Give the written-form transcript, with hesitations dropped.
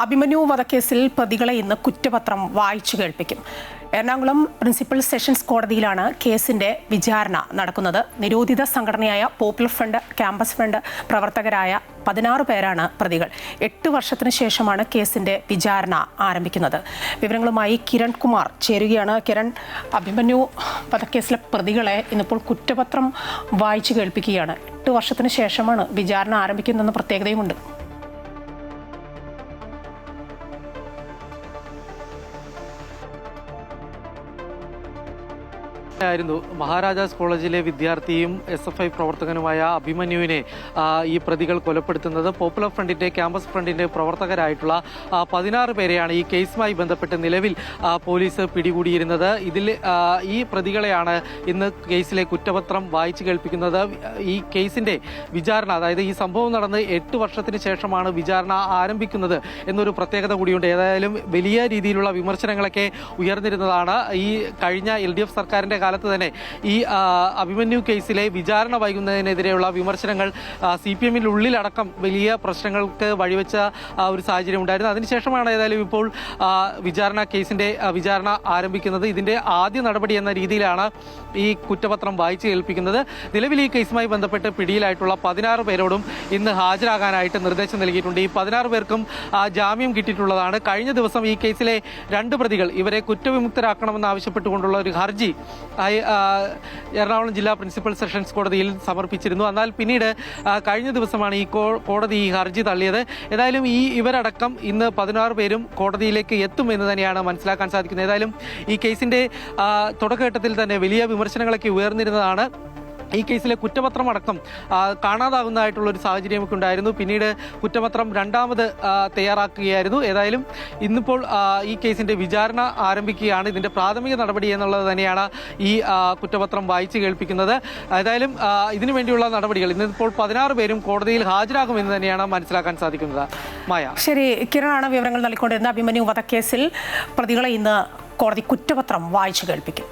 അഭിമന്യു വധക്കേസിൽ പ്രതികളെ ഇന്ന് കുറ്റപത്രം വായിച്ചു കേൾപ്പിക്കും. എറണാകുളം പ്രിൻസിപ്പൽ സെഷൻസ് കോടതിയിലാണ് കേസിന്റെ വിചാരണ നടക്കുന്നത്. നിരോധിത സംഘടനയായ പോപ്പുലർ ഫ്രണ്ട്, ക്യാമ്പസ് ഫ്രണ്ട് പ്രവർത്തകരായ 16 പേരാണ് പ്രതികൾ. 8 വർഷത്തിന് ശേഷമാണ് കേസിന്റെ വിചാരണ ആരംഭിക്കുന്നത്. വിവരങ്ങളുമായി കിരൺ കുമാർ ചേരുകയാണ്. കിരൺ, അഭിമന്യു വധക്കേസിലെ പ്രതികളെ ഇന്നിപ്പോൾ കുറ്റപത്രം വായിച്ചു കേൾപ്പിക്കുകയാണ്. 8 വർഷത്തിന് ശേഷമാണ് വിചാരണ ആരംഭിക്കുന്നതെന്ന പ്രത്യേകതയുമുണ്ട്. ായിരുന്നു മഹാരാജാസ് കോളേജിലെ വിദ്യാർത്ഥിയും SFI പ്രവർത്തകനുമായ അഭിമന്യുവിനെ ഈ പ്രതികൾ കൊലപ്പെടുത്തുന്നത്. പോപ്പുലർ ഫ്രണ്ടിന്റെ, ക്യാമ്പസ് ഫ്രണ്ടിന്റെ പ്രവർത്തകരായിട്ടുള്ള 16 പേരെയാണ് ഈ കേസുമായി ബന്ധപ്പെട്ട് നിലവിൽ പോലീസ് പിടികൂടിയിരുന്നത്. ഇതിൽ ഈ പ്രതികളെയാണ് ഇന്ന് കേസിലെ കുറ്റപത്രം വായിച്ചു കേൾപ്പിക്കുന്നത്. ഈ കേസിന്റെ വിചാരണ, അതായത് ഈ സംഭവം നടന്ന് 8 വർഷത്തിന് ശേഷമാണ് വിചാരണ ആരംഭിക്കുന്നത് എന്നൊരു പ്രത്യേകത കൂടിയുണ്ട്. ഏതായാലും വലിയ രീതിയിലുള്ള വിമർശനങ്ങളൊക്കെ ഉയർന്നിരുന്നതാണ്. ഈ കഴിഞ്ഞ LDF സർക്കാരിന്റെ കാലത്ത് തന്നെ ഈ അഭിമന്യു കേസിലെ വിചാരണ വൈകുന്നതിനെതിരെയുള്ള വിമർശനങ്ങൾ CPM-നുള്ളിലടക്കം വലിയ പ്രശ്നങ്ങൾക്ക് വഴിവെച്ച ഒരു സാഹചര്യം ഉണ്ടായിരുന്നു. അതിനുശേഷമാണ് ഏതായാലും ഇപ്പോൾ കേസിന്റെ വിചാരണ ആരംഭിക്കുന്നത്. ഇതിന്റെ ആദ്യ നടപടി എന്ന രീതിയിലാണ് ഈ കുറ്റപത്രം വായിച്ചു കേൾപ്പിക്കുന്നത്. നിലവിൽ ഈ കേസുമായി ബന്ധപ്പെട്ട് പിടിയിലായിട്ടുള്ള 16 പേരോടും ഇന്ന് ഹാജരാകാനായിട്ട് നിർദ്ദേശം നൽകിയിട്ടുണ്ട്. ഈ 16 പേർക്കും ജാമ്യം കിട്ടിയിട്ടുള്ളതാണ്. കഴിഞ്ഞ ദിവസം ഈ കേസിലെ 2 പ്രതികൾ ഇവരെ കുറ്റവിമുക്തരാക്കണമെന്ന് ആവശ്യപ്പെട്ടുകൊണ്ടുള്ള ഒരു ഹർജി എറണാകുളം ജില്ലാ പ്രിൻസിപ്പൽ സെഷൻസ് കോടതിയിൽ സമർപ്പിച്ചിരുന്നു. എന്നാൽ പിന്നീട് കഴിഞ്ഞ ദിവസമാണ് ഈ കോടതി ഈ ഹർജി തള്ളിയത്. ഏതായാലും ഇവരടക്കം ഇന്ന് 16 പേരും കോടതിയിലേക്ക് എത്തും എന്ന് തന്നെയാണ് മനസ്സിലാക്കാൻ സാധിക്കുന്നത്. ഏതായാലും ഈ കേസിന്റെ തുടക്കഘട്ടത്തിൽ തന്നെ വലിയ വിമർശനങ്ങളൊക്കെ ഉയർന്നിരുന്നതാണ്. ഈ കേസിലെ കുറ്റപത്രം അടക്കം കാണാതാകുന്നതായിട്ടുള്ള ഒരു സാഹചര്യമൊക്കെ ഉണ്ടായിരുന്നു. പിന്നീട് കുറ്റപത്രം രണ്ടാമത് തയ്യാറാക്കുകയായിരുന്നു. ഏതായാലും ഇന്നിപ്പോൾ ഈ കേസിന്റെ വിചാരണ ആരംഭിക്കുകയാണ്. ഇതിന്റെ പ്രാഥമിക നടപടി എന്നുള്ളത് തന്നെയാണ് ഈ കുറ്റപത്രം വായിച്ചു കേൾപ്പിക്കുന്നത്. ഏതായാലും ഇതിനു വേണ്ടിയുള്ള നടപടികൾ ഇന്നിപ്പോൾ 16 പേരും കോടതിയിൽ ഹാജരാകുമെന്ന് തന്നെയാണ് മനസ്സിലാക്കാൻ സാധിക്കുന്നത്. മായ. ശരി, കിരണാണ് വിവരങ്ങൾ നൽകിക്കൊണ്ടിരുന്ന. അഭിമന്യു വധക്കേസിൽ പ്രതികളെ ഇന്ന് കോടതി കുറ്റപത്രം വായിച്ചു കേൾപ്പിക്കും.